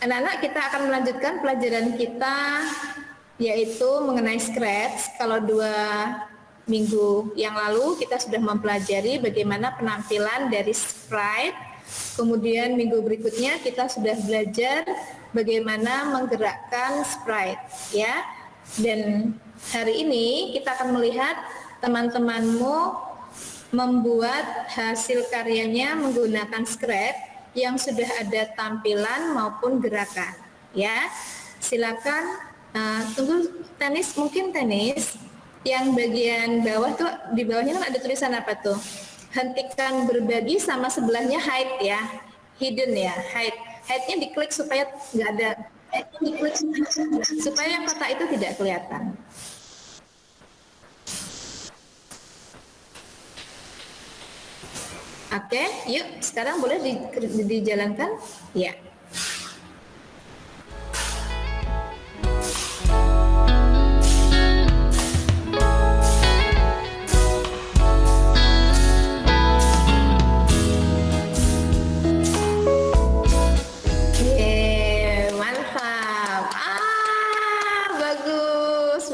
Anak-anak, kita akan melanjutkan pelajaran kita yaitu mengenai Scratch. Kalau 2 minggu yang lalu kita sudah mempelajari bagaimana penampilan dari sprite. Kemudian minggu berikutnya kita sudah belajar bagaimana menggerakkan sprite, ya. Dan hari ini kita akan melihat teman-temanmu membuat hasil karyanya menggunakan Scratch yang sudah ada tampilan maupun gerakan, ya. Silakan tunggu tenis, mungkin tenis yang bagian bawah tuh, di bawahnya kan ada tulisan apa tuh? Hentikan berbagi sama sebelahnya hide, ya, hidden, ya, hide. Hide-nya diklik supaya nggak ada, diklik supaya kotak itu tidak kelihatan. Oke, yuk sekarang boleh dijalankan? Ya. Mantap. Bagus,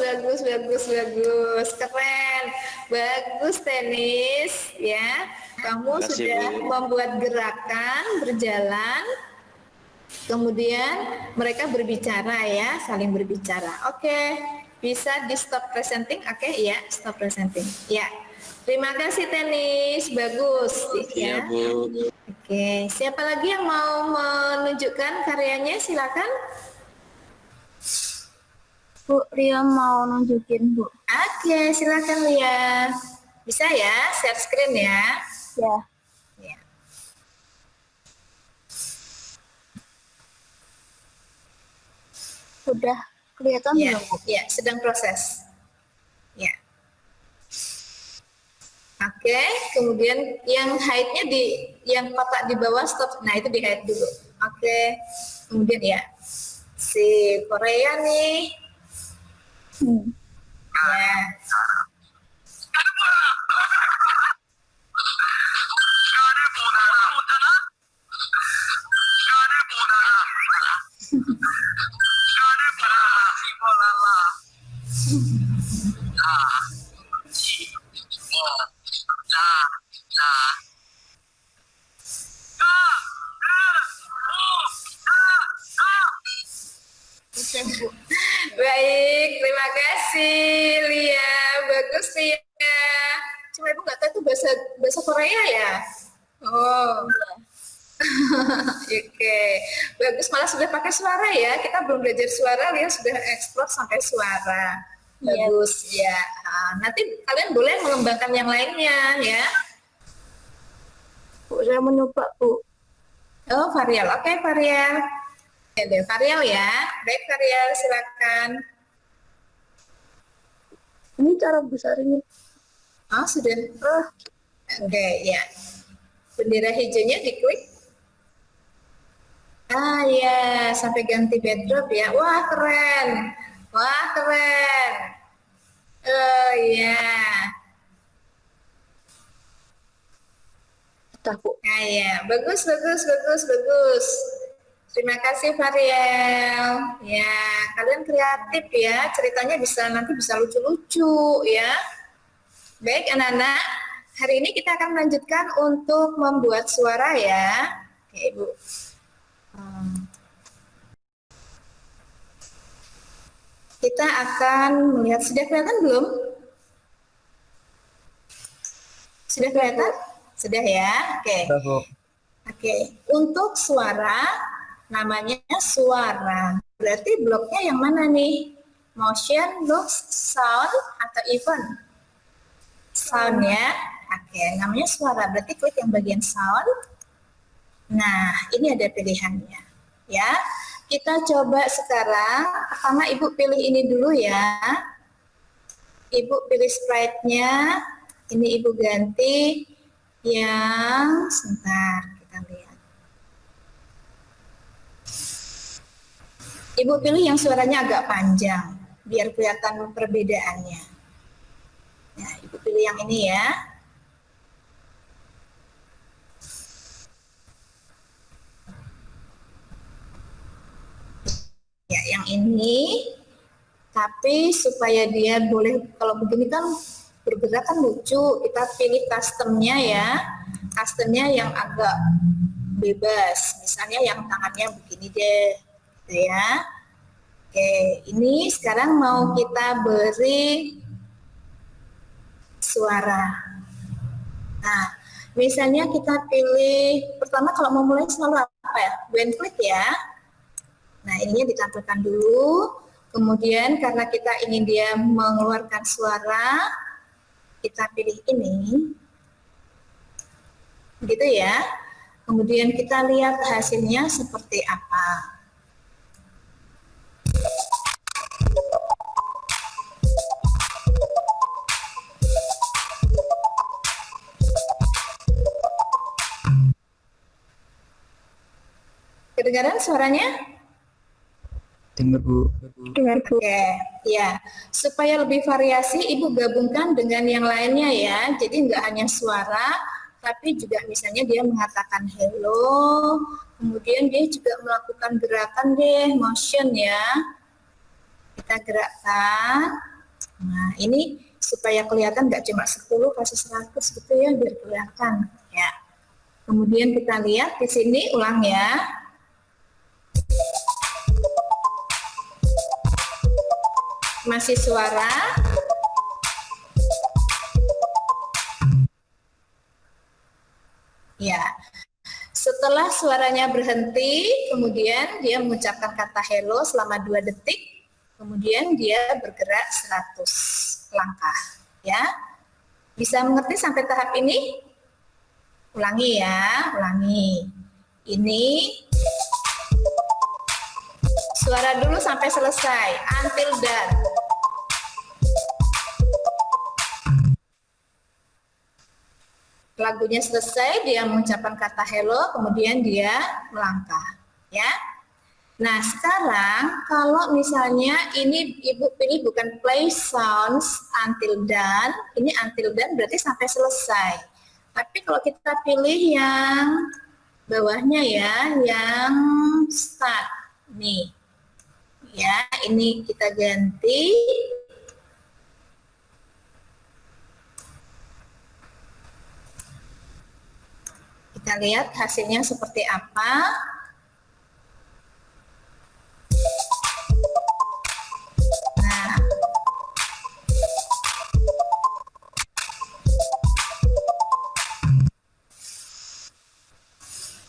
keren. Bagus tenis, ya. Kamu sudah membuat gerakan berjalan, kemudian mereka berbicara, ya, saling berbicara. Oke, bisa di stop presenting. Oke, ya, stop presenting. Ya, terima kasih tenis, bagus. Ya, Bu. Oke, siapa lagi yang mau menunjukkan karyanya? Silakan. Bu, Ria mau nunjukin, Bu. Oke, silakan Lia. Bisa ya, share screen ya. Ya. Ya. Sudah kelihatan Ya, belum, Bu? ya, sedang proses. Ya. Oke, kemudian yang hide-nya yang kotak di bawah stop. Nah, itu di hide dulu. Oke. Kemudian ya. Si Korea nih. Ya. Baik, terima kasih Lia, bagus Lia. Cuma ibu nggak tahu itu bahasa Korea ya. Oh, oke, bagus, malah sudah pakai suara ya. Kita belum belajar suara, Lia sudah eksplor sampai suara. Bagus ya. Nanti kalian boleh mengembangkan yang lainnya ya. Bu, saya mencoba, Bu. Oh, Varial, oke Varial. Oke, Varial ya. Baik Varial, silakan. Ini cara besarinnya. Oh, sudah. Oke, ya. Bendera hijaunya diklik. Ya, sampai ganti backdrop ya. Wah, keren. Wah, keren. Oh, ya. Bu. Ya, bagus. Terima kasih Variel. Ya, kalian kreatif ya. Ceritanya nanti bisa lucu-lucu ya. Baik anak-anak, hari ini kita akan melanjutkan untuk membuat suara ya. Oke, Ibu. Kita akan melihat, sudah kelihatan belum? Sudah kelihatan? Sudah ya? Oke. Oke, untuk suara namanya suara. Berarti bloknya yang mana nih? Motion, looks, sound, atau event? Sound ya. Oke, namanya suara. Berarti klik yang bagian sound. Nah, ini ada pilihannya. Ya, kita coba sekarang. Pertama Ibu pilih ini dulu ya. Ibu pilih sprite-nya. Ini Ibu ganti yang sebentar kita lihat. Ibu pilih yang suaranya agak panjang biar kelihatan perbedaannya. Nah, Ibu pilih yang ini ya. ini, tapi supaya dia boleh, kalau begini kan bergerak kan lucu, kita pilih customnya ya, customnya yang agak bebas, misalnya yang tangannya begini deh, gitu ya. Oke, ini sekarang mau kita beri suara. Nah, misalnya kita pilih, pertama kalau mau mulai selalu apa ya? When click ya. Nah, ininya ditampilkan dulu. Kemudian karena kita ingin dia mengeluarkan suara, kita pilih ini. Begitu ya. Kemudian kita lihat hasilnya seperti apa. Kedengaran suaranya? Dengar Bu. Dengar Bu. Oke, ya. Supaya lebih variasi, Ibu gabungkan dengan yang lainnya ya. Jadi nggak hanya suara, tapi juga misalnya dia mengatakan hello, kemudian dia juga melakukan gerakan deh, motion ya. Kita gerakkan. Nah, ini supaya kelihatan nggak cuma 10 kasih 100 gitu ya, biar kelihatan ya. Kemudian kita lihat di sini, ulang ya. Masih suara. Ya. Setelah suaranya berhenti, kemudian dia mengucapkan kata hello selama 2 detik, kemudian dia bergerak 100 langkah, ya. Bisa mengerti sampai tahap ini? Ulangi ya, ulangi. Ini suara dulu sampai selesai, until done. Lagunya selesai, dia mengucapkan kata hello, kemudian dia melangkah, ya. Nah, sekarang kalau misalnya ini Ibu pilih bukan play sounds until done, ini until done berarti sampai selesai. Tapi kalau kita pilih yang bawahnya ya, yang start nih. Ya, ini kita ganti. Kita lihat hasilnya seperti apa. Nah,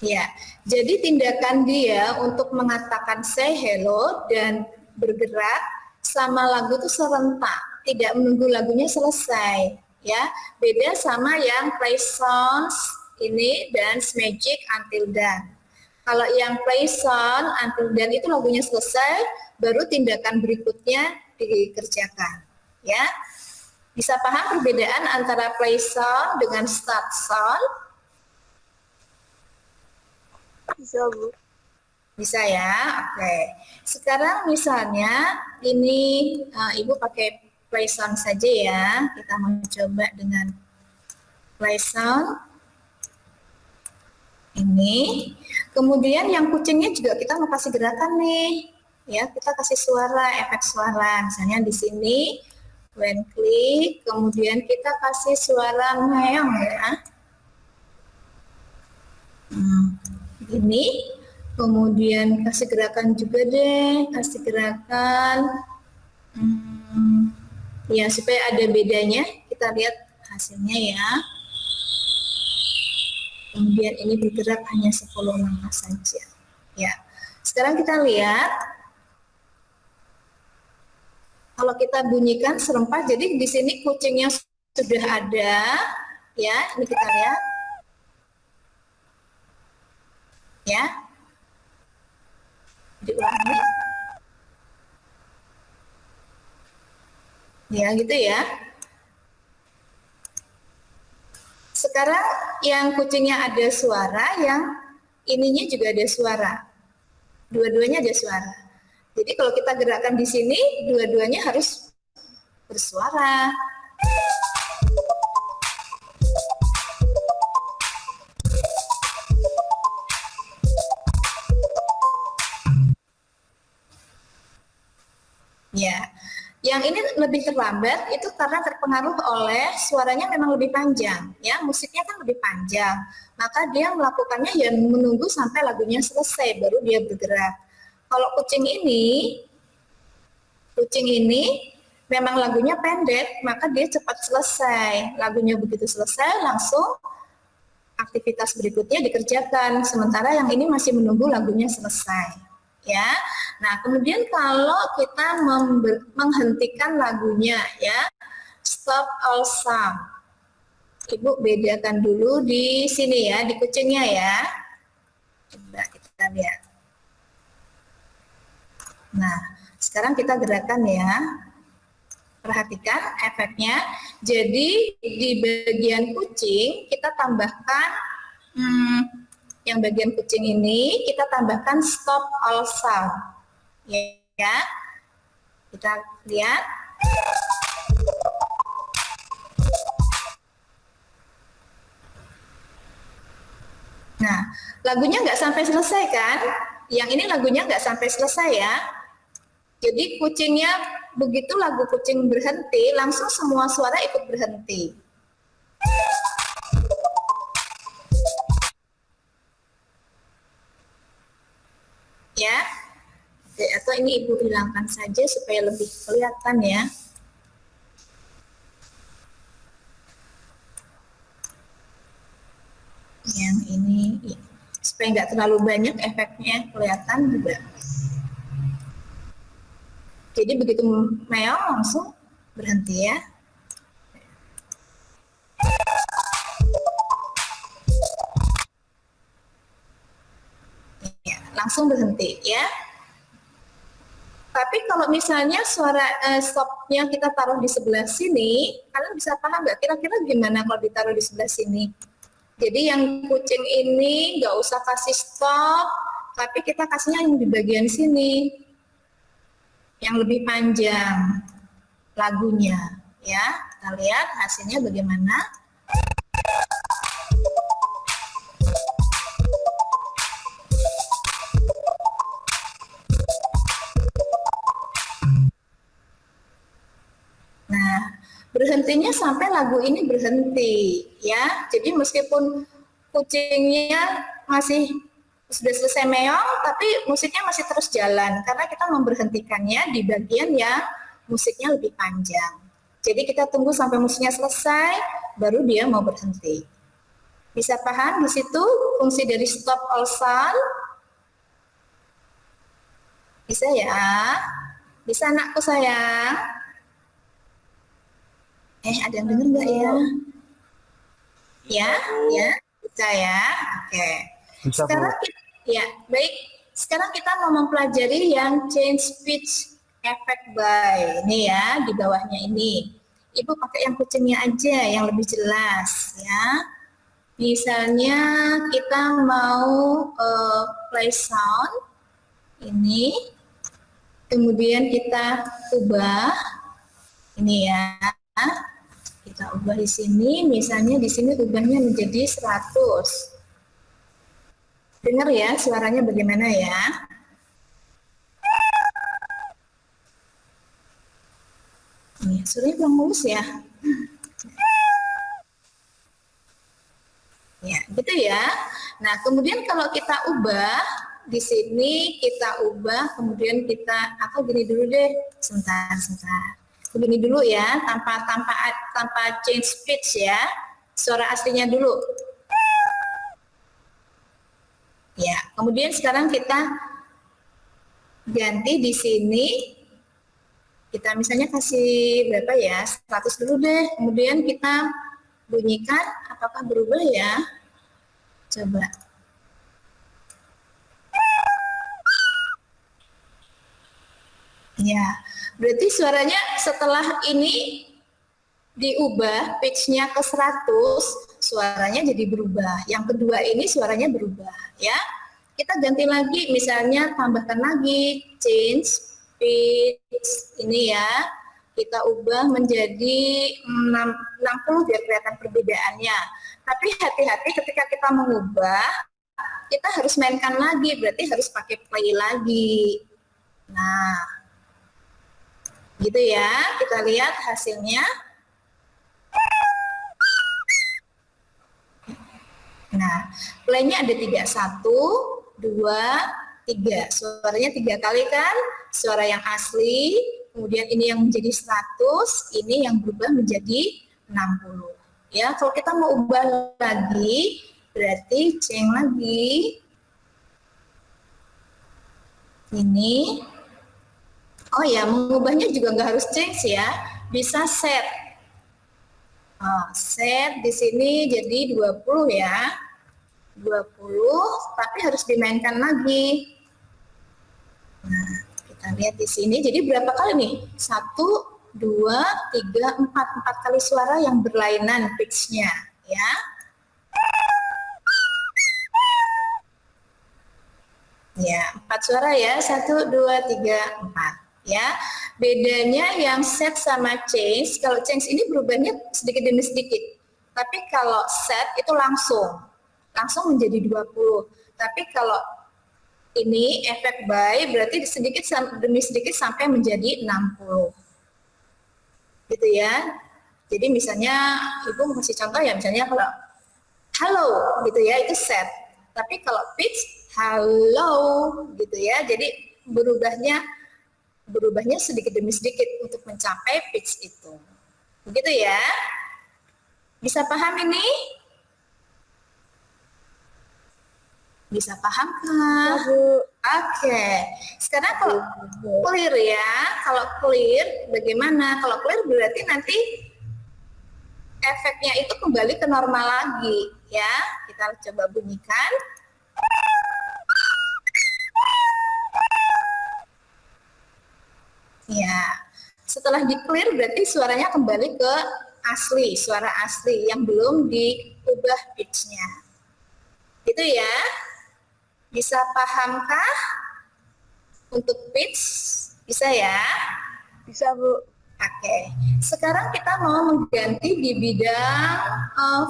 ya, jadi tindakan dia untuk mengatakan say hello dan bergerak sama lagu itu serentak, tidak menunggu lagunya selesai, ya. Beda sama yang play sounds ini dan magic until done. Kalau yang play sound until done itu lagunya selesai, baru tindakan berikutnya dikerjakan, ya. Bisa paham perbedaan antara play sound dengan start sound? Bisa Bu. Bisa ya, oke. Sekarang misalnya ini Ibu pakai play sound saja ya. Kita mau coba dengan play sound. Ini. Kemudian yang kucingnya juga kita mau kasih gerakan nih. Ya, kita kasih suara, efek suara. Misalnya di sini when click, kemudian kita kasih suara meong ya. Ini. Kemudian kasih gerakan juga deh, kasih gerakan. Ya, supaya ada bedanya, kita lihat hasilnya ya. Kemudian ini bergerak hanya 10 langkah saja. Ya. Sekarang kita lihat. Kalau kita bunyikan serempak, jadi di sini kucingnya sudah ada, ya. Ini kita lihat. Ya. Diulangi. Ya, gitu ya. Sekarang yang kucingnya ada suara, yang ininya juga ada suara. Dua-duanya ada suara. Jadi kalau kita gerakkan di sini, dua-duanya harus bersuara. yang ini lebih terlambat itu karena terpengaruh oleh suaranya memang lebih panjang, ya musiknya kan lebih panjang, maka dia melakukannya ya menunggu sampai lagunya selesai baru dia bergerak. Kalau kucing ini memang lagunya pendek, maka dia cepat selesai. Lagunya begitu selesai langsung aktivitas berikutnya dikerjakan, sementara yang ini masih menunggu lagunya selesai. Ya, nah kemudian kalau kita menghentikan lagunya, ya, stop all sound. Ibu bedakan dulu di sini ya, di kucingnya ya. Coba kita lihat. Nah, sekarang kita gerakan ya. Perhatikan efeknya. Jadi di bagian kucing kita tambahkan yang bagian kucing ini kita tambahkan stop all sound. Ya. Kita lihat. Nah, lagunya nggak sampai selesai kan? Yang ini lagunya nggak sampai selesai ya. Jadi kucingnya begitu lagu kucing berhenti, langsung semua suara ikut berhenti. Ya, oke, atau ini ibu hilangkan saja supaya lebih kelihatan ya. Yang ini ya, supaya nggak terlalu banyak efeknya kelihatan juga. Jadi begitu meong langsung berhenti ya. Langsung berhenti ya. Tapi kalau misalnya suara stopnya kita taruh di sebelah sini, kalian bisa paham nggak kira-kira gimana kalau ditaruh di sebelah sini? Jadi yang kucing ini nggak usah kasih stop, tapi kita kasihnya yang di bagian sini, yang lebih panjang lagunya ya. Kita lihat hasilnya bagaimana. Nah, berhentinya sampai lagu ini berhenti ya. Jadi meskipun kucingnya masih sudah selesai meong, tapi musiknya masih terus jalan karena kita memberhentikannya di bagian yang musiknya lebih panjang. Jadi kita tunggu sampai musiknya selesai, baru dia mau berhenti. Bisa paham di situ fungsi dari stop all sound? Bisa ya? Bisa anakku sayang? Ada yang dengar nggak ya? Ya, bisa ya. Oke. Bisa, Bu. Sekarang ya, baik. Sekarang kita mau mempelajari yang change pitch effect by. Ini ya, di bawahnya ini. Ibu pakai yang kucingnya aja yang lebih jelas ya. Misalnya kita mau play sound ini, kemudian kita ubah ini ya. Kita ubah di sini, misalnya di sini ubahnya menjadi 100. Dengar ya suaranya bagaimana ya. Ini suaranya kurang mulus ya. Ya, gitu ya. Nah, kemudian kalau kita ubah di sini kita ubah, kemudian kita atau gini dulu deh, sebentar. Begini dulu ya, tanpa change pitch ya. Suara aslinya dulu. Ya, kemudian sekarang kita ganti di sini. Kita misalnya kasih berapa ya? 100 dulu deh. Kemudian kita bunyikan, apakah berubah ya? Coba. Ya, berarti suaranya setelah ini diubah pitch-nya ke 100, suaranya jadi berubah. Yang kedua ini suaranya berubah, ya. Kita ganti lagi, misalnya tambahkan lagi change pitch ini ya. Kita ubah menjadi 60 biar kelihatan perbedaannya. Tapi hati-hati ketika kita mengubah, kita harus mainkan lagi, berarti harus pakai play lagi. Nah, Gitu ya, kita lihat hasilnya. Nah, play-nya ada 3, 1, 2, 3. Suaranya 3 kali kan? Suara yang asli, kemudian ini yang menjadi 100, ini yang berubah menjadi 60. Ya, kalau kita mau ubah lagi, berarti ceng lagi. Ini. Oh ya, mengubahnya juga nggak harus change ya, bisa set. Set di sini jadi 20 ya. 20, tapi harus dimainkan lagi. Nah, kita lihat di sini, jadi berapa kali nih? 1, 2, 3, 4. 4 kali suara yang berlainan pitch-nya ya. Ya, 4 suara ya, 1, 2, 3, 4. Ya, bedanya yang set sama change, kalau change ini berubahnya sedikit demi sedikit. Tapi kalau set itu langsung menjadi 20. Tapi kalau ini efek by berarti sedikit demi sedikit sampai menjadi 60. Gitu ya. Jadi misalnya Ibu kasih contoh ya, misalnya kalau halo gitu ya, itu set. Tapi kalau pitch halo gitu ya. Jadi berubahnya sedikit demi sedikit untuk mencapai pitch itu. Begitu ya. Bisa paham ini? Bisa paham kah? Oke. Sekarang kalau clear ya. Kalau clear bagaimana? Kalau clear berarti nanti efeknya itu kembali ke normal lagi ya. Kita coba bunyikan. Ya, setelah di clear berarti suaranya kembali ke asli, suara asli yang belum diubah pitch-nya. Itu ya. Bisa pahamkah untuk pitch? Bisa ya? Bisa, Bu. Oke. Sekarang kita mau mengganti di bidang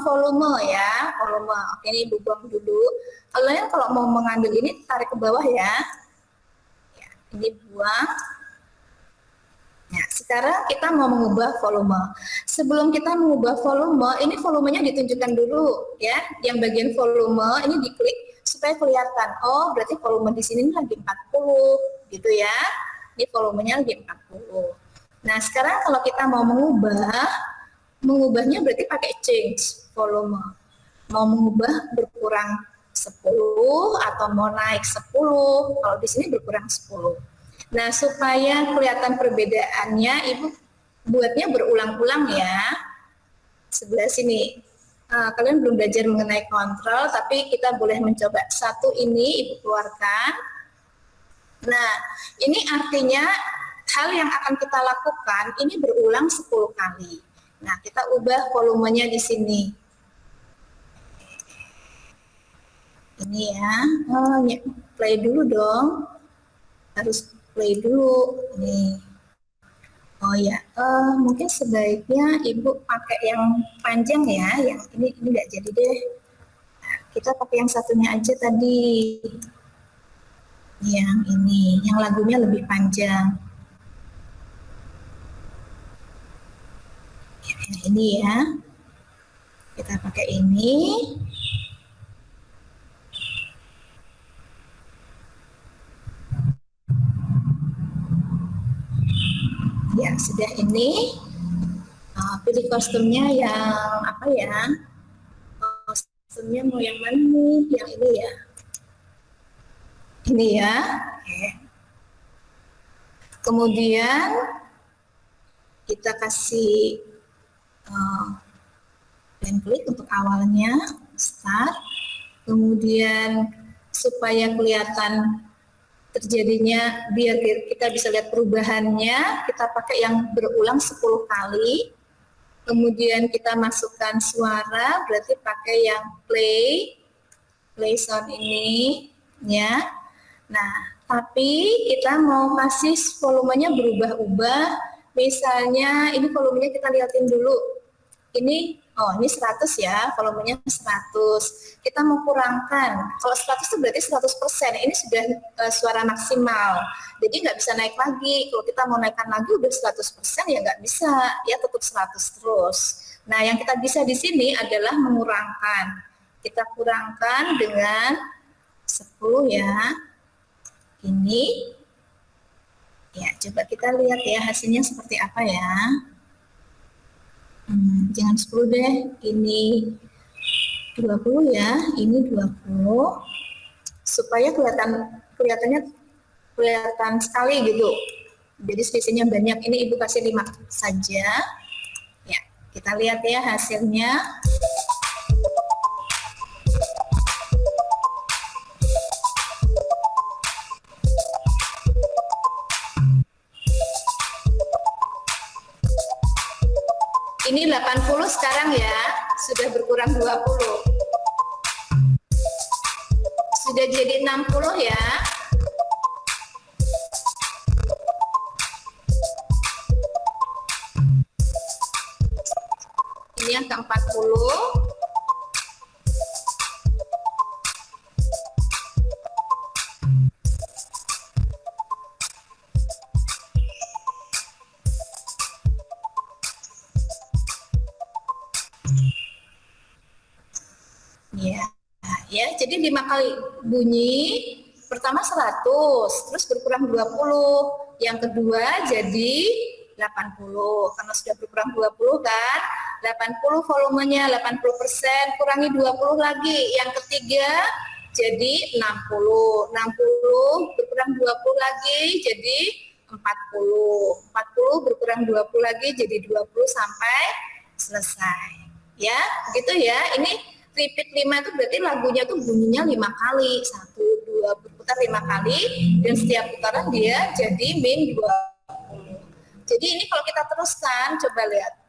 volume ya, volume. Oke, ini Ibu buang dulu. Kalau mau mengambil ini tarik ke bawah ya. Ya, ini buang. Nah, sekarang kita mau mengubah volume. Sebelum kita mengubah volume, ini volumenya ditunjukkan dulu ya. Yang bagian volume ini diklik supaya kelihatan. Oh, berarti volume di sini lagi 40 gitu ya. Ini volumenya lagi 40. Nah, sekarang kalau kita mau mengubahnya berarti pakai change volume. Mau mengubah berkurang 10 atau mau naik 10. Kalau di sini berkurang 10. Nah, supaya kelihatan perbedaannya, Ibu buatnya berulang-ulang ya. Sebelah sini. Kalian belum belajar mengenai kontrol, tapi kita boleh mencoba. Satu ini Ibu keluarkan. Nah, ini artinya hal yang akan kita lakukan ini berulang 10 kali. Nah, kita ubah volumenya di sini. Ini ya. Oh, ya. Play dulu dong. Harus play dulu nih. Oh ya, mungkin sebaiknya Ibu pakai yang panjang ya, yang ini nggak jadi deh. Nah, kita pakai yang satunya aja tadi. Yang ini, yang lagunya lebih panjang. Yang ini ya. Kita pakai ini. Ya, sudah ini. Pilih kostumnya yang apa ya? Kostumnya mau yang mana nih? Yang ini ya. Ini ya. Oke. Kemudian kita kasih dan klik untuk awalnya, start. Kemudian supaya kelihatan terjadinya, biar kita bisa lihat perubahannya, kita pakai yang berulang 10 kali. Kemudian kita masukkan suara, berarti pakai yang play sound ini ya. Nah, tapi kita mau kasih volumenya berubah-ubah. Misalnya ini volumenya kita lihatin dulu. Ini Oh, ini 100 ya, volumenya 100. Kita mau kurangkan. Kalau 100 itu berarti 100%. Ini sudah suara maksimal. Jadi nggak bisa naik lagi. Kalau kita mau naikkan lagi udah 100%, ya nggak bisa. Ya tetap 100 terus. Nah, yang kita bisa di sini adalah mengurangkan. Kita kurangkan dengan 10 ya. Ini. Ya, coba kita lihat ya hasilnya seperti apa ya. Jangan 10 deh, ini 20 ya, ini 20, supaya kelihatannya sekali gitu. Jadi selisihnya banyak. Ini Ibu kasih 5 saja. Ya, kita lihat ya hasilnya. Ini 80 sekarang ya, sudah berkurang 20. Sudah jadi 60 ya. Ini yang ke-40. Ya, jadi 5 kali bunyi, pertama 100, terus berkurang 20, yang kedua jadi 80, karena sudah berkurang 20 kan, 80 volumenya, 80%, kurangi 20 lagi, yang ketiga jadi 60, 60 berkurang 20 lagi jadi 40, 40 berkurang 20 lagi jadi 20 sampai selesai. Ya, begitu ya, ini repeat 5 itu berarti lagunya tuh bunyinya 5 kali. 1, 2, berputar 5 kali. Dan setiap putaran dia jadi min 20. Jadi ini kalau kita teruskan, coba lihat.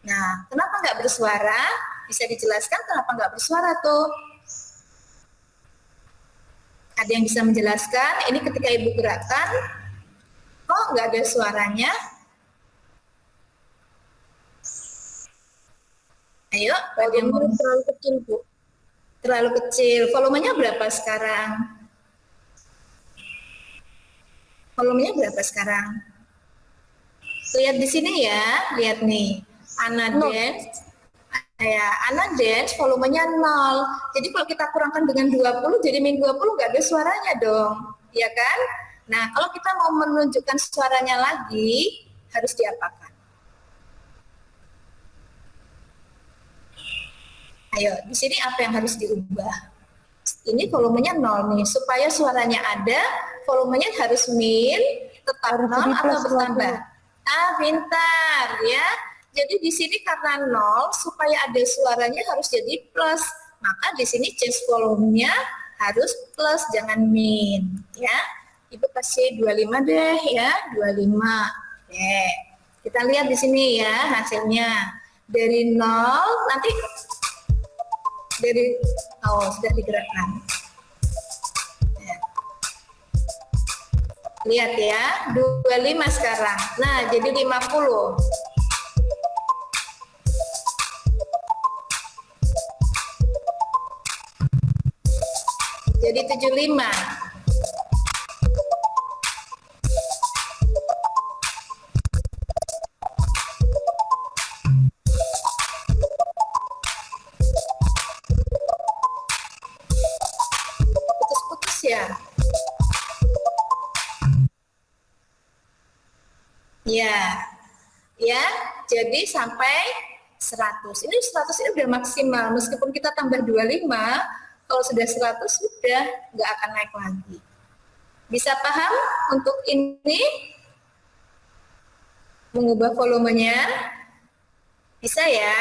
Nah, kenapa nggak bersuara? Bisa dijelaskan kenapa nggak bersuara tuh? Ada yang bisa menjelaskan? Ini ketika Ibu gerakan, kok nggak ada suaranya? Ayo, Volumenya terlalu kecil, Bu. Terlalu kecil. Volumenya berapa sekarang? Volumenya berapa sekarang? Lihat di sini ya, lihat nih. Ana Dance. Ya, Ana Dance volumenya 0. Jadi kalau kita kurangkan dengan 20, jadi min 20 nggak ada suaranya dong. Ya kan? Nah, kalau kita mau menunjukkan suaranya lagi, harus diapakan? Ayo, di sini apa yang harus diubah? Ini volumenya 0 nih. Supaya suaranya ada, volumenya harus min, tetap 0 atau bertambah? Ah, pintar ya. Jadi di sini karena 0, supaya ada suaranya harus jadi plus. Maka di sini change volumenya harus plus, jangan min. Ya, Ibu kasih 25 deh ya, 25. Oke, kita lihat di sini ya hasilnya. Dari 0, nanti sudah digerakkan. Ya. Lihat ya, 25 sekarang. Nah, jadi 50. Jadi 75. Ya. Ya, jadi sampai 100. Ini 100 ini udah maksimal. Meskipun kita tambah 25, kalau sudah 100 sudah nggak akan naik lagi. Bisa paham untuk ini? Mengubah volumenya? Bisa ya?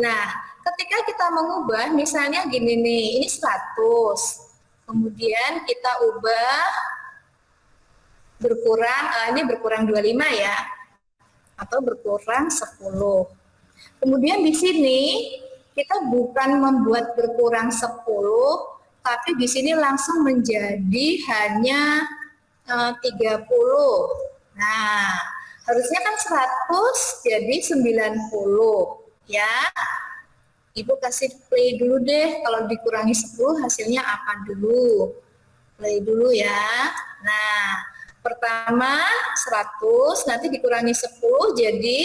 Nah, ketika kita mengubah, misalnya gini nih, ini 100. Kemudian kita ubah berkurang, ini berkurang 25 ya, atau berkurang 10. Kemudian di sini kita bukan membuat berkurang 10, tapi di sini langsung menjadi hanya 30. Nah, harusnya kan 100 jadi 90. ya. Ibu kasih play dulu deh, kalau dikurangi 10 hasilnya apa dulu. Play dulu ya. Nah, pertama 100, nanti dikurangi 10 jadi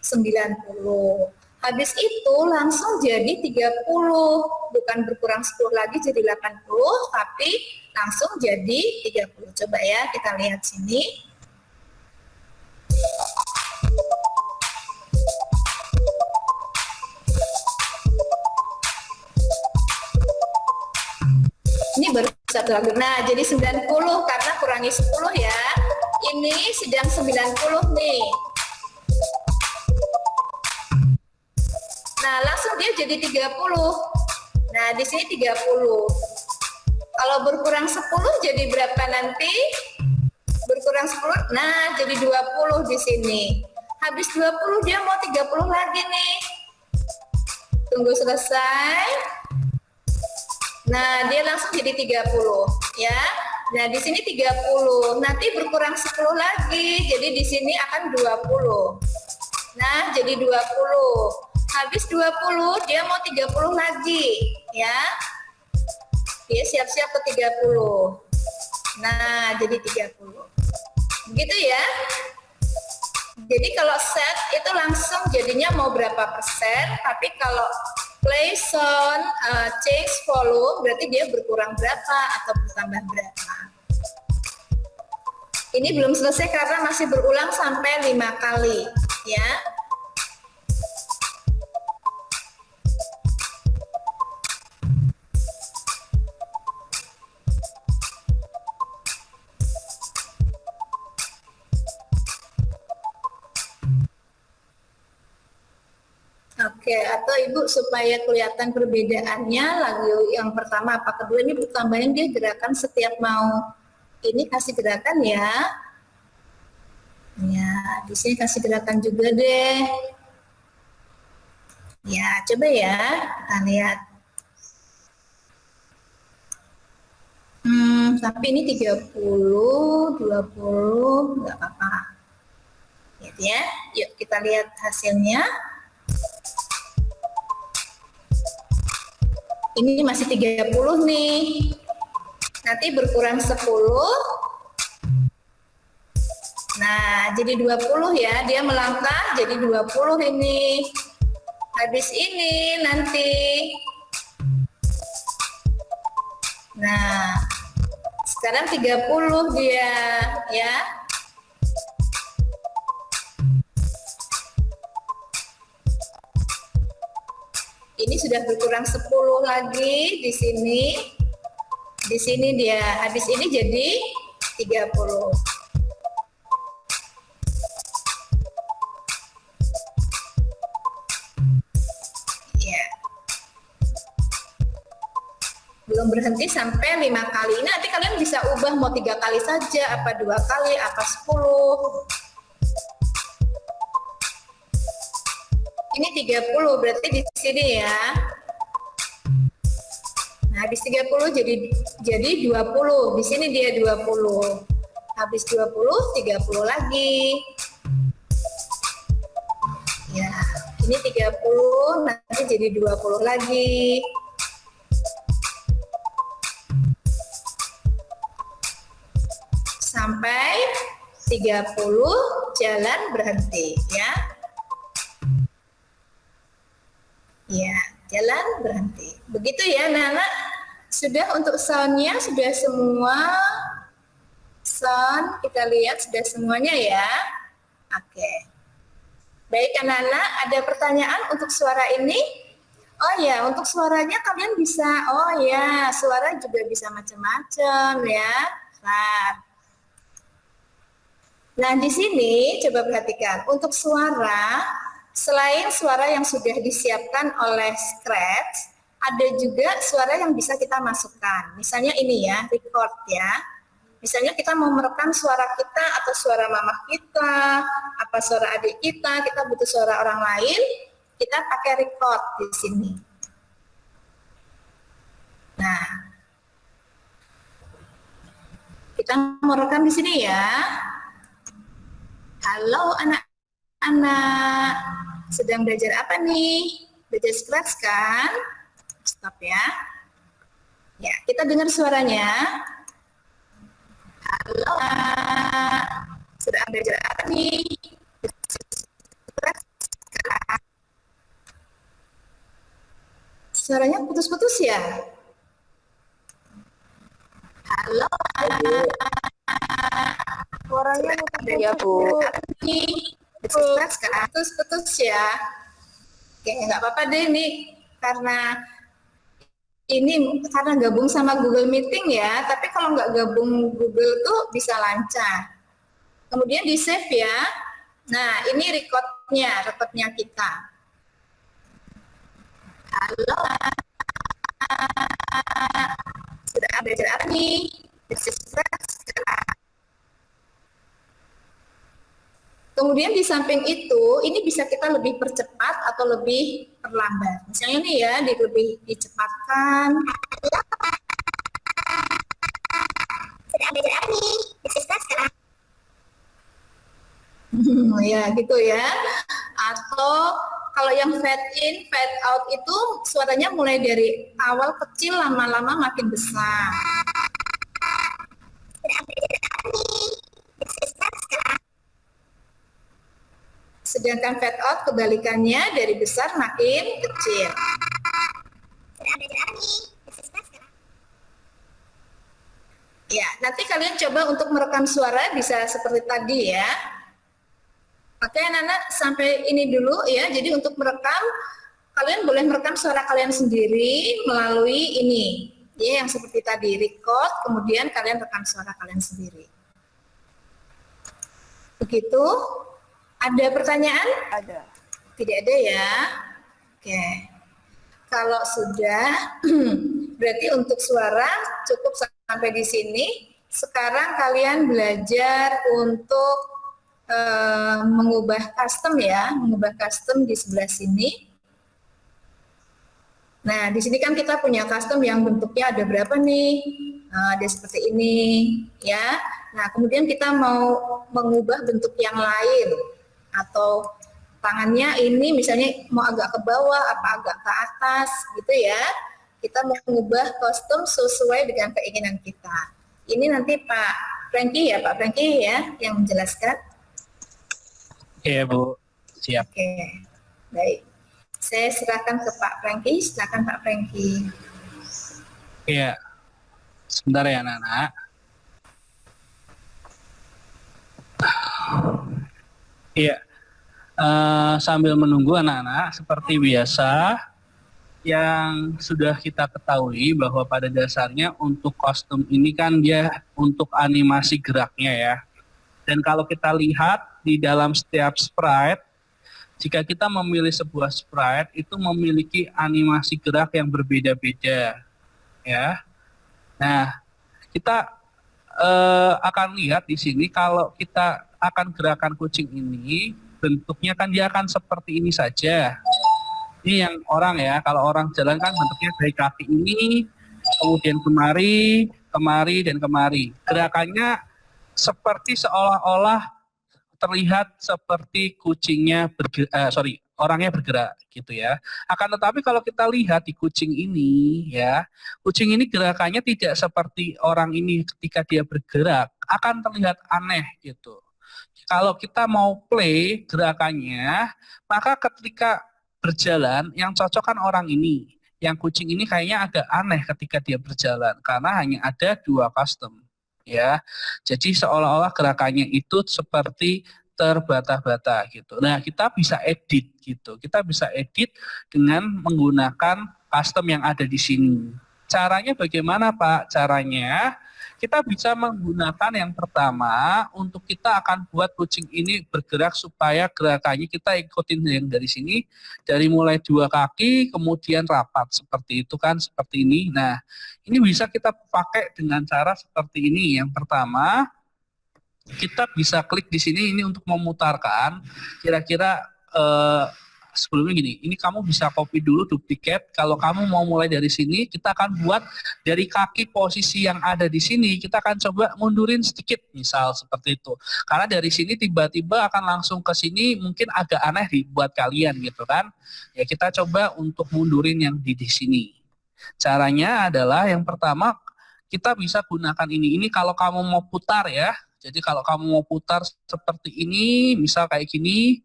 90. Habis itu langsung jadi 30, bukan berkurang 10 lagi jadi 80, tapi langsung jadi 30. Coba ya, kita lihat sini. Ini baru satu lagi. Nah, jadi 90 karena kurangi 10 ya. Ini sedang 90 nih. Nah, langsung dia jadi 30. Nah, di sini 30. Kalau berkurang 10 jadi berapa nanti? Berkurang 10, nah jadi 20 di sini. Habis 20 dia mau 30 lagi nih. Tunggu selesai. Nah, dia langsung jadi 30 ya. Nah, di sini 30. Nanti berkurang 10 lagi. Jadi di sini akan 20. Nah, jadi 20. Habis 20, dia mau 30 lagi, ya. Dia siap-siap ke 30. Nah, jadi 30. Begitu ya. Jadi kalau set itu langsung jadinya mau berapa persen, tapi kalau play sound, change volume, berarti dia berkurang berapa atau bertambah berapa. Ini belum selesai karena masih berulang sampai 5 kali, ya. Oke, atau Ibu supaya kelihatan perbedaannya lagu yang pertama apa kedua ini Ibu tambahin dia gerakan setiap mau ini kasih gerakan ya. Ya, di sini kasih gerakan juga deh. Ya, coba ya, kita lihat. Tapi ini 30, 20, nggak apa-apa. Gitu ya. Yuk kita lihat hasilnya. Ini masih 30 nih. Nanti berkurang 10. Nah, jadi 20 ya. Dia melangkah jadi 20 ini. Habis ini nanti. Nah, sekarang 30 dia ya. Ini sudah berkurang 10 lagi di sini. Di sini dia habis ini jadi 30. Ya. Belum berhenti sampai 5 kali. Nanti kalian bisa ubah mau 3 kali saja, apa 2 kali, apa 10. Ini 30 berarti di sini ya. Nah, habis 30 jadi 20. Di sini dia 20. Habis 20, 30 lagi. Ya, ini 30 nanti jadi 20 lagi. Sampai 30 jalan berhenti ya. Ya, jalan berhenti. Begitu ya, anak-anak. Sudah untuk soundnya sudah semua. Sound kita lihat sudah semuanya ya. Oke. Baik anak-anak, ada pertanyaan untuk suara ini? Oh ya, untuk suaranya kalian bisa. Oh ya, suara juga bisa macam-macam ya. Nah, di sini coba perhatikan. Untuk suara, selain suara yang sudah disiapkan oleh Scratch, ada juga suara yang bisa kita masukkan. Misalnya ini ya, record ya. Misalnya kita mau merekam suara kita atau suara mama kita, apa suara adik kita butuh suara orang lain, kita pakai record di sini. Nah, kita mau rekam di sini ya. Halo anak-anak, Sedang belajar apa nih? Belajar Scratch kan? Stop ya. Ya, kita dengar suaranya. Halo, sedang belajar apa nih? Suaranya putus-putus ya? Halo, Suaranya ya Bu. putus-putus. Putus-putus ya. Oke, nggak apa-apa deh ini karena gabung sama Google Meeting ya. Tapi kalau nggak gabung Google tuh bisa lancar. Kemudian di save ya. Nah, ini recordnya kita. Halo, sudah belajar apa nih? Kemudian di samping itu, ini bisa kita lebih percepat atau lebih perlambat. Misalnya nih ya, lebih dicepatkan. Sudah belajar apa nih? Ya, gitu ya. Atau kalau yang fade in, fade out itu suaranya mulai dari awal kecil lama-lama makin besar. Sedangkan fade out kebalikannya dari besar makin kecil. Ya, nanti kalian coba untuk merekam suara bisa seperti tadi ya. Oke, anak-anak sampai ini dulu ya. Jadi untuk merekam, kalian boleh merekam suara kalian sendiri melalui ini. Ya, yang seperti tadi, record, kemudian kalian rekam suara kalian sendiri. Begitu. Ada pertanyaan? Ada. Tidak ada ya. Oke. Kalau sudah, berarti untuk suara cukup sampai di sini. Sekarang kalian belajar untuk mengubah custom ya, mengubah custom di sebelah sini. Nah, di sini kan kita punya custom yang bentuknya ada berapa nih? Ada seperti ini, ya. Nah, kemudian kita mau mengubah bentuk yang lain atau tangannya ini misalnya mau agak ke bawah, apa agak ke atas, gitu ya. Kita mau mengubah kostum sesuai dengan keinginan kita. Ini nanti Pak Franky ya, Pak Franky ya, yang menjelaskan. Iya Bu, siap. Oke, baik. Saya serahkan ke Pak Franky. Silakan Pak Franky. Iya, sebentar ya anak-anak. Iya, sambil menunggu anak-anak, seperti biasa, yang sudah kita ketahui bahwa pada dasarnya untuk kostum ini kan dia untuk animasi geraknya ya. Dan kalau kita lihat di dalam setiap sprite, jika kita memilih sebuah sprite, itu memiliki animasi gerak yang berbeda-beda, ya. Nah, kita akan lihat di sini kalau kita akan gerakan kucing ini, bentuknya kan dia akan seperti ini saja. Ini yang orang ya, kalau orang jalan kan bentuknya dari kaki ini, kemudian kemari, kemari, dan kemari. Gerakannya seperti seolah-olah terlihat seperti kucingnya orangnya bergerak gitu ya. Akan tetapi kalau kita lihat di kucing ini ya, kucing ini gerakannya tidak seperti orang ini ketika dia bergerak, akan terlihat aneh gitu. Kalau kita mau play gerakannya, maka ketika berjalan yang cocok kan orang ini. Yang kucing ini kayaknya agak aneh ketika dia berjalan karena hanya ada 2 custom. Ya, jadi seolah-olah gerakannya itu seperti terbata-bata gitu. Nah, kita bisa edit gitu. Kita bisa edit dengan menggunakan custom yang ada di sini. Caranya bagaimana, Pak? Caranya kita bisa menggunakan yang pertama untuk kita akan buat kucing ini bergerak supaya gerakannya kita ikutin yang dari sini, dari mulai 2 kaki kemudian rapat seperti itu kan, seperti ini. Nah, ini bisa kita pakai dengan cara seperti ini. Yang pertama, kita bisa klik di sini ini untuk memutarkan kira-kira sebelumnya gini, ini kamu bisa copy dulu duplikat. Kalau kamu mau mulai dari sini, kita akan buat dari kaki posisi yang ada di sini, kita akan coba mundurin sedikit, misal seperti itu. Karena dari sini tiba-tiba akan langsung ke sini, mungkin agak aneh buat kalian gitu kan. Ya kita coba untuk mundurin yang di sini. Caranya adalah yang pertama, kita bisa gunakan ini. Ini kalau kamu mau putar ya. Jadi kalau kamu mau putar seperti ini, misal kayak gini,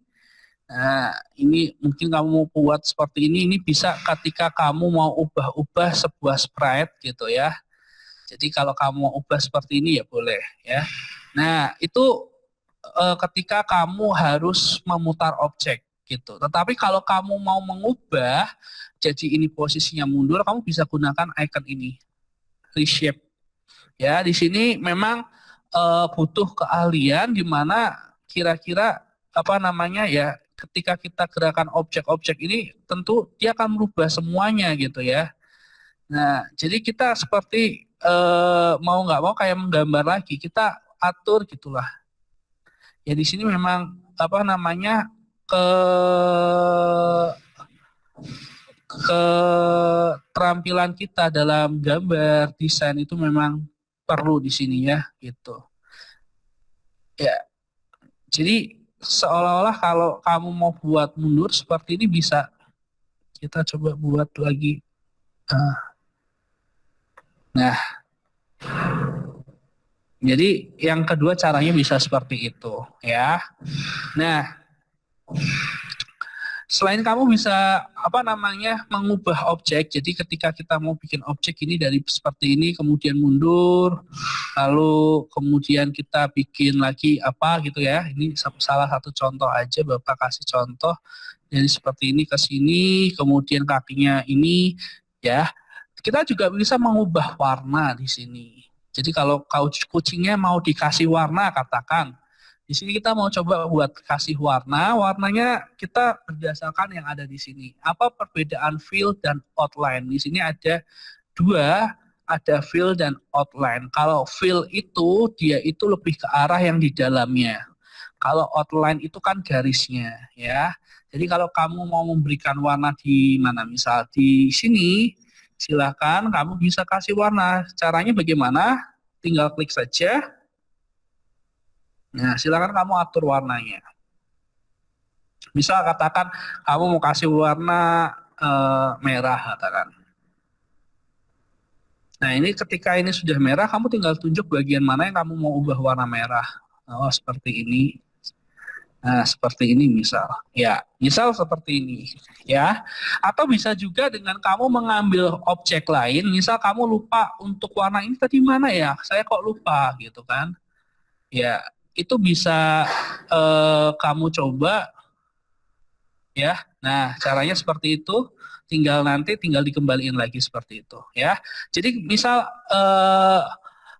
nah ini mungkin kamu mau buat seperti ini bisa ketika kamu mau ubah-ubah sebuah sprite gitu ya. Jadi kalau kamu mau ubah seperti ini ya boleh ya. Nah itu ketika kamu harus memutar objek gitu. Tetapi kalau kamu mau mengubah, jadi ini posisinya mundur, kamu bisa gunakan icon ini, reshape. Ya di sini memang butuh keahlian di mana kira-kira apa namanya ya, ketika kita gerakan objek-objek ini tentu dia akan merubah semuanya gitu ya. Nah jadi kita seperti mau nggak mau kayak menggambar lagi, kita atur gitulah. Ya di sini memang apa namanya keterampilan kita dalam gambar desain itu memang perlu di sini ya gitu. Ya, jadi seolah-olah kalau kamu mau buat mundur seperti ini bisa. Kita coba buat lagi. Nah, jadi yang kedua caranya bisa seperti itu ya. Nah, selain kamu bisa apa namanya mengubah objek, jadi ketika kita mau bikin objek ini dari seperti ini kemudian mundur, lalu kemudian kita bikin lagi apa gitu ya. Ini salah satu contoh aja, Bapak kasih contoh dari seperti ini ke sini, kemudian kakinya ini ya. Kita juga bisa mengubah warna di sini. Jadi kalau kucingnya mau dikasih warna, katakan di sini kita mau coba buat kasih warna, warnanya kita berdasarkan yang ada di sini. Apa perbedaan fill dan outline? Di sini ada dua, ada fill dan outline. Kalau fill itu dia itu lebih ke arah yang di dalamnya. Kalau outline itu kan garisnya ya. Jadi kalau kamu mau memberikan warna di mana, misal di sini, silakan kamu bisa kasih warna. Caranya bagaimana? Tinggal klik saja. Nah, silakan kamu atur warnanya. Misal katakan kamu mau kasih warna merah, katakan. Nah, ini ketika ini sudah merah, kamu tinggal tunjuk bagian mana yang kamu mau ubah warna merah. Oh, seperti ini. Nah, seperti ini misal. Ya, misal seperti ini. Ya. Atau bisa juga dengan kamu mengambil objek lain, misal kamu lupa untuk warna ini tadi mana ya? Saya kok lupa gitu kan. Ya, itu bisa kamu coba ya. Nah, caranya seperti itu. Tinggal dikembaliin lagi seperti itu ya. Jadi misal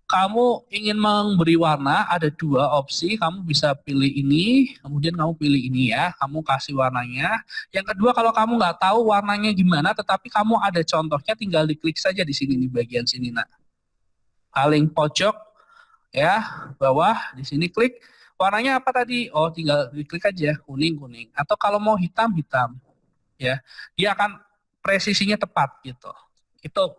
kamu ingin memberi warna, ada dua opsi, kamu bisa pilih ini, kemudian kamu pilih ini ya, kamu kasih warnanya. Yang kedua, kalau kamu nggak tahu warnanya gimana, tetapi kamu ada contohnya, tinggal diklik saja di sini, di bagian sini, nah. Paling pojok ya, bawah, di sini klik. Warnanya apa tadi? Oh, tinggal diklik aja, kuning. Atau kalau mau hitam, ya. Dia akan presisinya tepat gitu. Itu.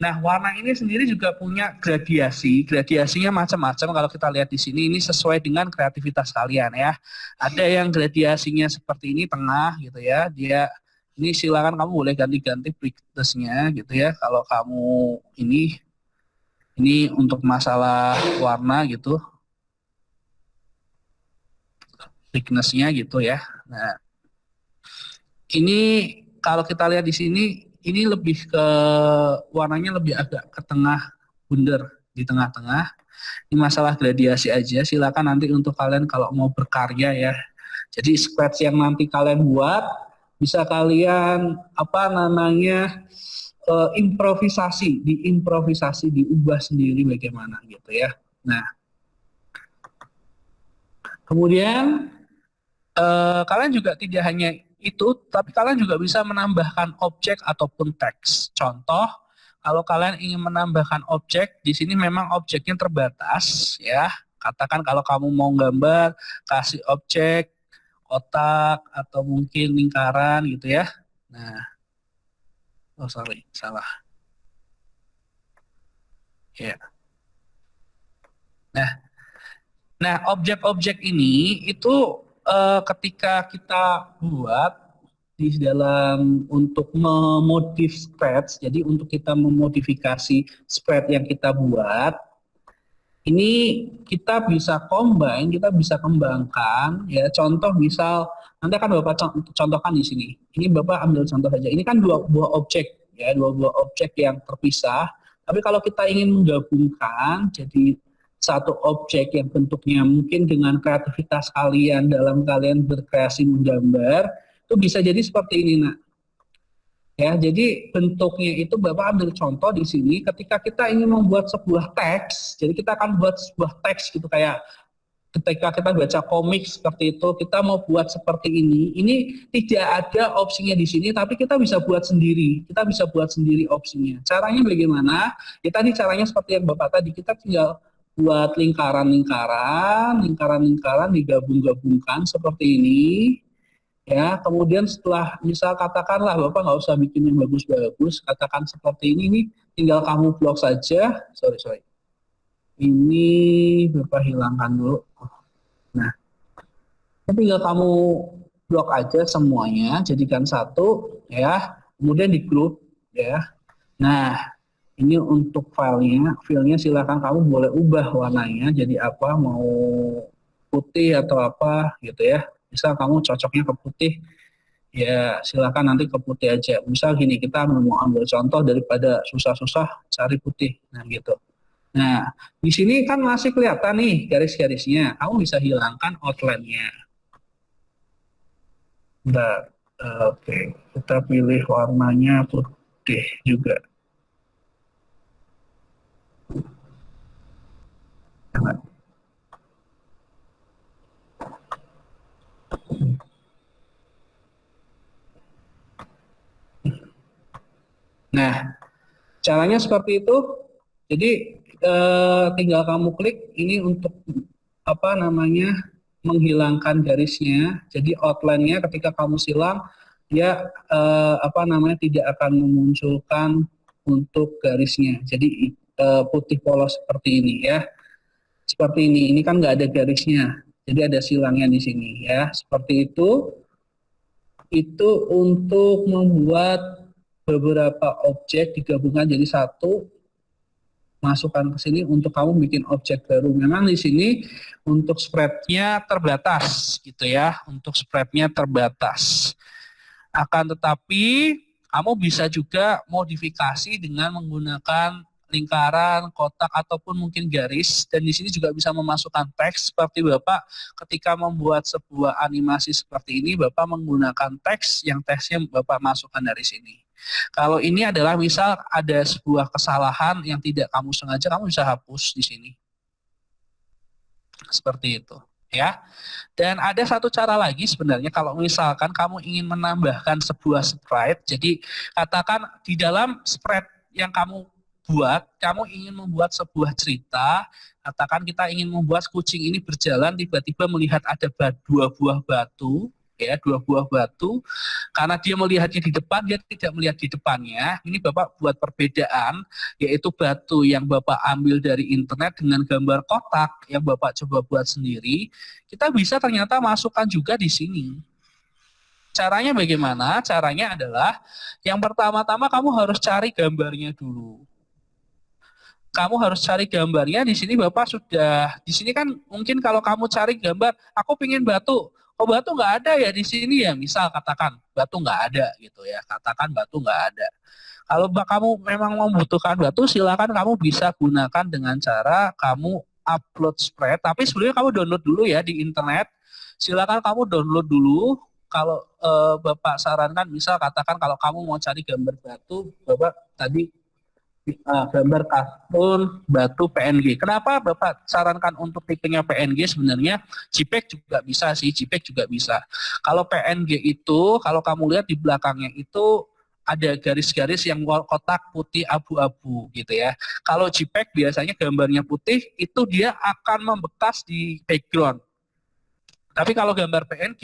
Nah, warna ini sendiri juga punya gradiasi. Gradiasinya macam-macam. Kalau kita lihat di sini, ini sesuai dengan kreativitas kalian ya. Ada yang gradiasinya seperti ini, tengah gitu ya. Dia ini silakan kamu boleh ganti-ganti brightness-nya gitu ya. Kalau kamu ini untuk masalah warna gitu. Brightness-nya gitu ya. Nah, ini kalau kita lihat di sini, ini lebih ke warnanya lebih agak ke tengah, bundar di tengah-tengah. Ini masalah gradiasi aja. Silakan nanti untuk kalian kalau mau berkarya ya. Jadi sketch yang nanti kalian buat bisa kalian improvisasi, diubah sendiri bagaimana gitu ya. Nah, kemudian kalian juga tidak hanya itu, tapi kalian juga bisa menambahkan objek ataupun teks. Contoh, kalau kalian ingin menambahkan objek, di sini memang objeknya terbatas ya. Katakan kalau kamu mau gambar, kasih objek kotak atau mungkin lingkaran gitu ya. Nah, oh sorry, salah. Ya. Nah, objek-objek ini itu ketika kita buat di dalam untuk memodif spread, jadi untuk kita memodifikasi spread yang kita buat, ini kita bisa combine, kita bisa kembangkan, ya. Contoh misal, nanti akan Bapak contohkan di sini. Ini Bapak ambil contoh saja. Ini kan dua buah objek, ya, dua buah objek yang terpisah. Tapi kalau kita ingin menggabungkan, jadi satu objek yang bentuknya mungkin dengan kreativitas kalian dalam kalian berkreasi menggambar, itu bisa jadi seperti ini, nak. Ya, jadi bentuknya itu Bapak ambil contoh di sini ketika kita ingin membuat sebuah teks, jadi kita akan buat sebuah teks gitu kayak ketika kita baca komik seperti itu, kita mau buat seperti ini tidak ada opsinya di sini, tapi kita bisa buat sendiri, opsinya. Caranya bagaimana? Ya tadi caranya seperti yang Bapak tadi, kita tinggal buat lingkaran-lingkaran digabung-gabungkan seperti ini. Ya, kemudian setelah misal katakanlah Bapak nggak usah bikin yang bagus-bagus, katakan seperti ini tinggal kamu blok saja. Sorry. Ini Bapak hilangkan dulu. Nah, tinggal kamu blok aja semuanya, jadikan satu, ya. Kemudian di grup, ya. Nah, ini untuk filenya silakan kamu boleh ubah warnanya jadi apa, mau putih atau apa gitu ya. Misal kamu cocoknya ke putih, ya silakan nanti ke putih aja. Misal gini, kita mau ambil contoh daripada susah-susah cari putih, nah gitu. Nah, di sini kan masih kelihatan nih garis-garisnya. Kamu bisa hilangkan outline-nya. Bentar, oke, kita pilih warnanya putih juga. Jangan. Nah, caranya seperti itu. Jadi tinggal kamu klik ini untuk apa namanya menghilangkan garisnya. Jadi outline-nya ketika kamu silang dia apa namanya tidak akan memunculkan untuk garisnya. Jadi putih polos seperti ini ya. Seperti ini. Ini kan nggak ada garisnya. Jadi ada silangnya di sini ya. Seperti itu. Itu untuk membuat beberapa objek digabungkan jadi satu, masukkan ke sini untuk kamu bikin objek baru. Memang di sini untuk spreadnya terbatas gitu ya, untuk spreadnya terbatas. Akan tetapi kamu bisa juga modifikasi dengan menggunakan lingkaran, kotak ataupun mungkin garis, dan di sini juga bisa memasukkan teks seperti Bapak ketika membuat sebuah animasi seperti ini, Bapak menggunakan teks yang teksnya Bapak masukkan dari sini. Kalau ini adalah misal ada sebuah kesalahan yang tidak kamu sengaja, kamu bisa hapus di sini. Seperti itu, ya. Dan ada satu cara lagi sebenarnya kalau misalkan kamu ingin menambahkan sebuah sprite, jadi katakan di dalam sprite yang kamu buat, kamu ingin membuat sebuah cerita, katakan kita ingin membuat kucing ini berjalan tiba-tiba melihat ada dua buah batu, ya, dua buah batu, karena dia melihatnya di depan, dia tidak melihat di depannya. Ini Bapak buat perbedaan, yaitu batu yang Bapak ambil dari internet dengan gambar kotak yang Bapak coba buat sendiri, kita bisa ternyata masukkan juga di sini. Caranya bagaimana? Caranya adalah yang pertama-tama kamu harus cari gambarnya dulu. Kamu harus cari gambarnya. Di sini Bapak sudah, di sini kan mungkin kalau kamu cari gambar, aku pingin batu, oh batu nggak ada ya di sini ya, misal katakan batu nggak ada gitu ya, katakan batu nggak ada. Kalau kamu memang membutuhkan batu, silakan kamu bisa gunakan dengan cara kamu upload spread, tapi sebelumnya kamu download dulu ya di internet, silakan kamu download dulu. Kalau Bapak sarankan, misal katakan kalau kamu mau cari gambar batu, Bapak tadi gambar kartun batu PNG. Kenapa Bapak sarankan untuk tipenya PNG? Sebenarnya JPEG juga bisa sih, JPEG juga bisa. Kalau PNG itu, kalau kamu lihat di belakangnya itu ada garis-garis yang kotak putih abu-abu gitu ya. Kalau JPEG biasanya gambarnya putih, itu dia akan membekas di background. Tapi kalau gambar PNG,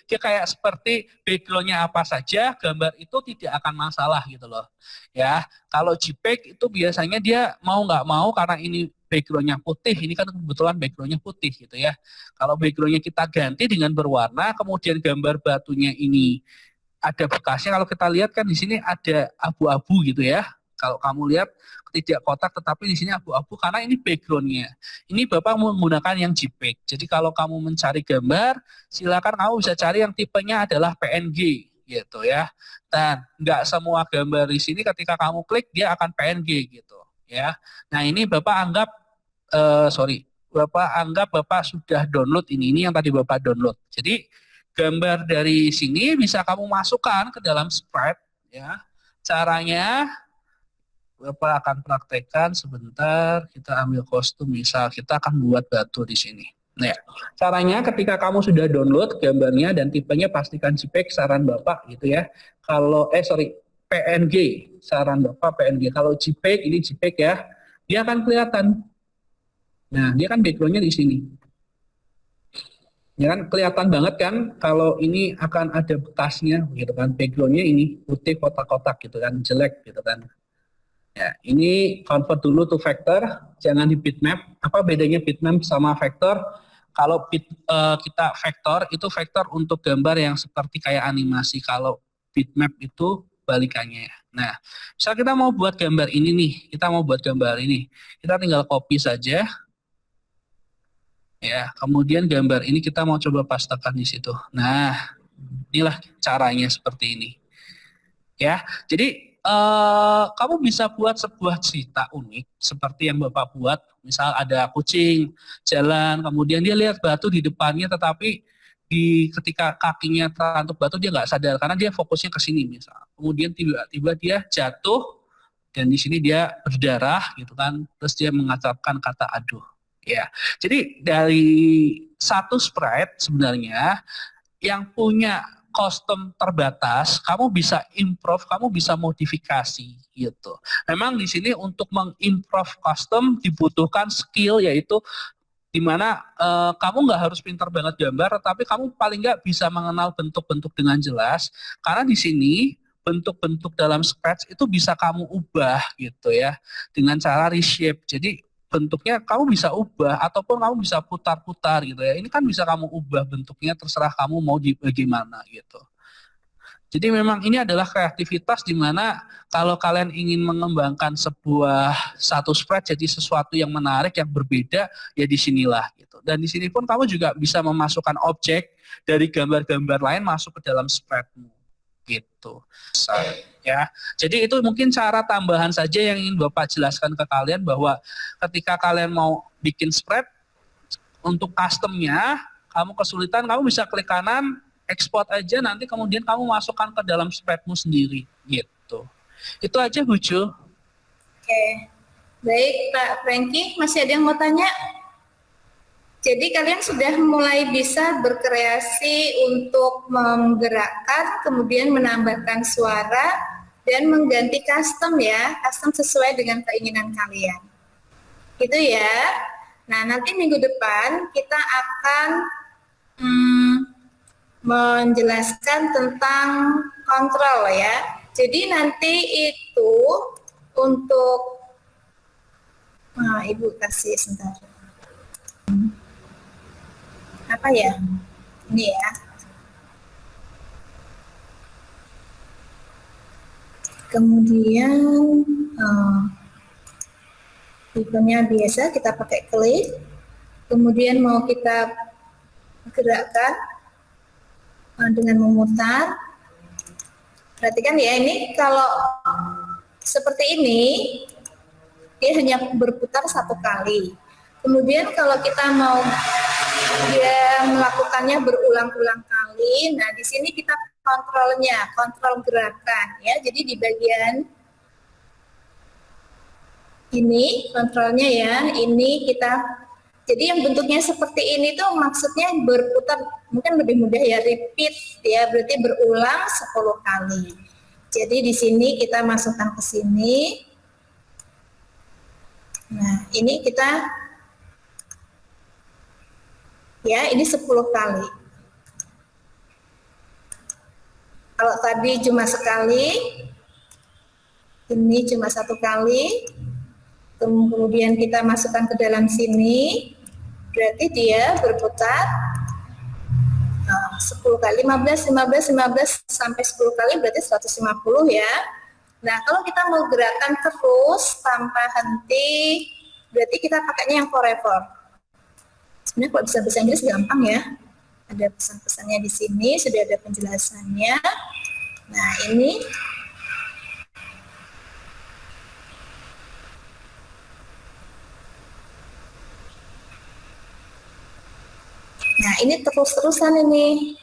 dia kayak seperti background-nya apa saja, gambar itu tidak akan masalah gitu loh. Ya, kalau JPEG itu biasanya dia mau nggak mau karena ini background-nya putih, ini kan kebetulan background-nya putih gitu ya. Kalau background-nya kita ganti dengan berwarna, kemudian gambar batunya ini ada bekasnya, kalau kita lihat kan di sini ada abu-abu gitu ya. Kalau kamu lihat tidak kotak tetapi di sini abu-abu karena ini backgroundnya. Ini Bapak menggunakan yang JPEG. Jadi kalau kamu mencari gambar, silakan kamu bisa cari yang tipenya adalah PNG gitu ya. Dan nggak semua gambar di sini ketika kamu klik dia akan PNG gitu ya. Nah ini Bapak anggap Bapak anggap Bapak sudah download ini yang tadi Bapak download. Jadi gambar dari sini bisa kamu masukkan ke dalam sprite ya. Caranya Bapak akan praktekkan sebentar, kita ambil kostum misal, kita akan buat batu di sini. Nah, caranya ketika kamu sudah download gambarnya dan tipenya pastikan JPEG saran Bapak gitu ya. Kalau PNG saran Bapak PNG. Kalau JPEG ini JPEG ya, dia akan kelihatan. Nah, dia kan backgroundnya di sini. Ya kan kelihatan banget kan kalau ini akan ada bekasnya gitu kan, backgroundnya ini putih kotak-kotak gitu kan, jelek gitu kan. Ya, ini convert dulu to vector, jangan di bitmap. Apa bedanya bitmap sama vector? Kalau kita vector, itu vector untuk gambar yang seperti kayak animasi. Kalau bitmap itu balikannya. Nah, misal kita mau buat gambar ini nih, kita mau buat gambar ini. Kita tinggal copy saja. Ya, kemudian gambar ini kita mau coba pastekan di situ. Nah, inilah caranya seperti ini. Ya, jadi kamu bisa buat sebuah cerita unik seperti yang Bapak buat. Misal ada kucing jalan, kemudian dia lihat batu di depannya, tetapi ketika kakinya terantuk batu dia nggak sadar karena dia fokusnya ke sini misal. Kemudian tiba-tiba dia jatuh dan di sini dia berdarah gitu kan, terus dia mengatakan kata aduh. Ya, jadi dari satu sprite sebenarnya yang punya kostum terbatas, kamu bisa improve, kamu bisa modifikasi gitu. Memang di sini untuk mengimprove kostum dibutuhkan skill yaitu di mana kamu nggak harus pintar banget gambar, tapi kamu paling nggak bisa mengenal bentuk-bentuk dengan jelas. Karena di sini bentuk-bentuk dalam Scratch itu bisa kamu ubah gitu ya dengan cara reshape. Jadi bentuknya kamu bisa ubah ataupun kamu bisa putar-putar gitu ya. Ini kan bisa kamu ubah bentuknya terserah kamu mau bagaimana gitu. Jadi memang ini adalah kreativitas di mana kalau kalian ingin mengembangkan satu sprite jadi sesuatu yang menarik, yang berbeda, ya disinilah gitu. Dan di sini pun kamu juga bisa memasukkan objek dari gambar-gambar lain masuk ke dalam sprite-mu gitu. Ya, jadi itu mungkin cara tambahan saja yang ingin Bapak jelaskan ke kalian bahwa ketika kalian mau bikin spread untuk customnya, kamu kesulitan, kamu bisa klik kanan, export aja, nanti kemudian kamu masukkan ke dalam spreadmu sendiri, gitu. Itu aja, Bu Ju. Oke, baik Pak Franky, masih ada yang mau tanya? Jadi kalian sudah mulai bisa berkreasi untuk menggerakkan, kemudian menambahkan suara, dan mengganti custom ya, custom sesuai dengan keinginan kalian. Gitu ya. Nah, nanti minggu depan kita akan menjelaskan tentang kontrol ya. Jadi nanti itu untuk, Ibu kasih sebentar. Apa ya? Ini ya. Kemudian tipenya biasa kita pakai klik. Kemudian mau kita gerakkan dengan memutar. Perhatikan ya, ini kalau seperti ini dia hanya berputar satu kali. Kemudian kalau kita mau dia melakukannya berulang-ulang kali, nah di sini kita kontrolnya, kontrol gerakan ya. Jadi di bagian ini kontrolnya ya, ini kita, jadi yang bentuknya seperti ini tuh maksudnya berputar, mungkin lebih mudah ya, repeat ya, berarti berulang 10 kali. Jadi di sini kita masukkan ke sini. Nah, ini kita Ya, ini 10 kali. Kalau tadi cuma sekali, ini cuma 1 kali. Kemudian kita masukkan ke dalam sini, berarti dia berputar 10 kali, 15 sampai 10 kali berarti 150 ya. Nah, kalau kita mau gerakan terus tanpa henti, berarti kita pakainya yang forever. Sebenarnya kalau bisa bahasa Inggris gampang ya. Ada pesan-pesannya di sini, sudah ada penjelasannya. Nah, ini Nah, ini terus-terusan ini.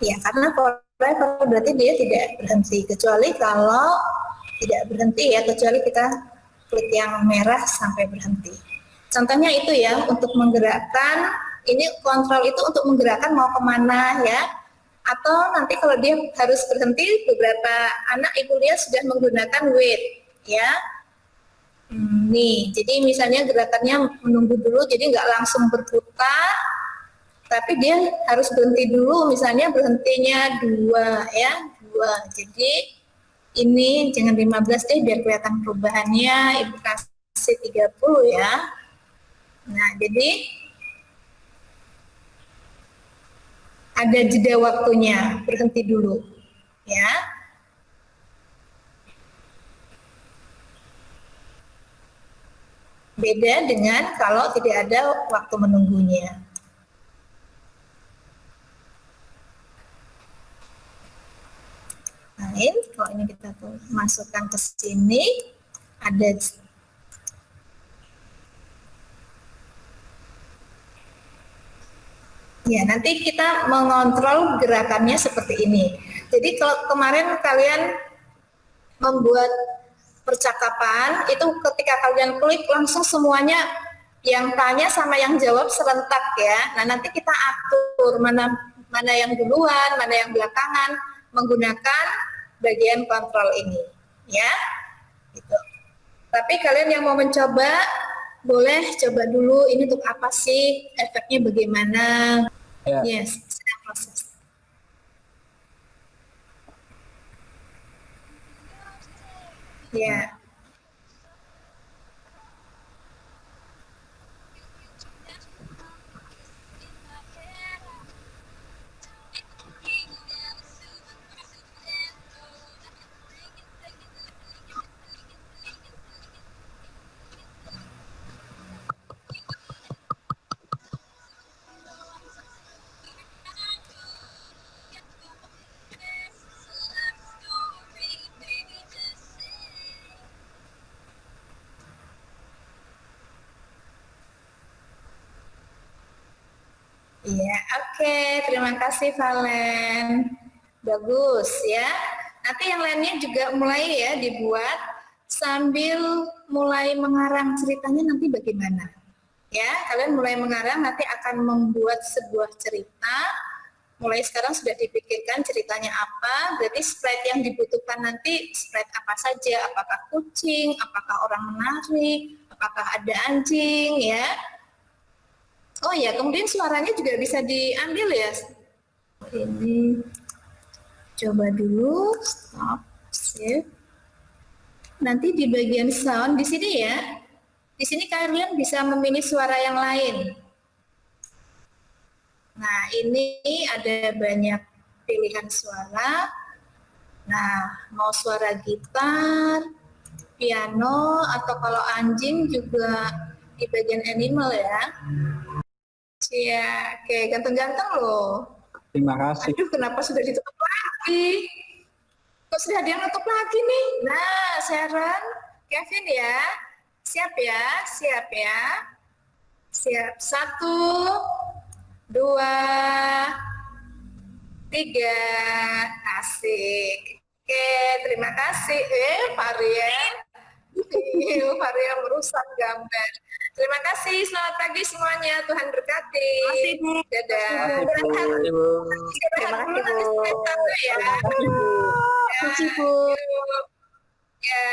Ya, karena forever berarti dia tidak berhenti. Kecuali kalau tidak berhenti ya, kecuali kita klik yang merah sampai berhenti. Contohnya itu ya, untuk menggerakkan, ini kontrol itu untuk menggerakkan mau kemana ya. Atau nanti kalau dia harus berhenti, beberapa anak ibu lihat sudah menggunakan wait ya. Nih, jadi misalnya gerakannya menunggu dulu, jadi nggak langsung berputar, tapi dia harus berhenti dulu, misalnya berhentinya 2 ya, 2. Jadi ini jangan 15 deh, biar kelihatan perubahannya, Ibu kasih 30 ya. Nah, jadi ada jeda waktunya, berhenti dulu ya. Beda dengan kalau tidak ada waktu menunggunya. Lain, kalau ini kita masukkan ke sini, ada ya, nanti kita mengontrol gerakannya seperti ini. Jadi kalau kemarin kalian membuat percakapan, itu ketika kalian klik langsung semuanya yang tanya sama yang jawab serentak ya. Nah, nanti kita atur mana yang duluan, mana yang belakangan menggunakan bagian kontrol ini ya. Gitu. Tapi kalian yang mau mencoba boleh coba dulu ini untuk apa sih, efeknya bagaimana. Ya. Yes, sedang proses. Ya. Iya, oke. Terima kasih Valen. Bagus ya. Nanti yang lainnya juga mulai ya dibuat sambil mulai mengarang ceritanya nanti bagaimana. Ya, kalian mulai mengarang nanti akan membuat sebuah cerita. Mulai sekarang sudah dipikirkan ceritanya apa, berarti sprite yang dibutuhkan nanti sprite apa saja, apakah kucing, apakah orang menari, apakah ada anjing ya. Oh ya, kemudian suaranya juga bisa diambil ya. Ini coba dulu, stop, save. Nanti di bagian sound di sini ya. Di sini kalian bisa memilih suara yang lain. Nah, ini ada banyak pilihan suara. Nah, mau suara gitar, piano, atau kalau anjing juga di bagian animal ya. Iya, oke, ganteng-ganteng loh. Terima kasih. Aduh, kenapa sudah ditutup lagi? Kok sudah dia nutup lagi nih? Nah, Sharon, Kevin ya. Siap ya, siap ya. Siap, 1, 2, 3, asik. Oke, terima kasih. Varian. Varian merusak gambar. Terima kasih, selamat pagi semuanya. Tuhan berkati. Dadah. Terima kasih, Bu. Terima kasih, Bu. Ya. Terima kasih, Bu. Ya.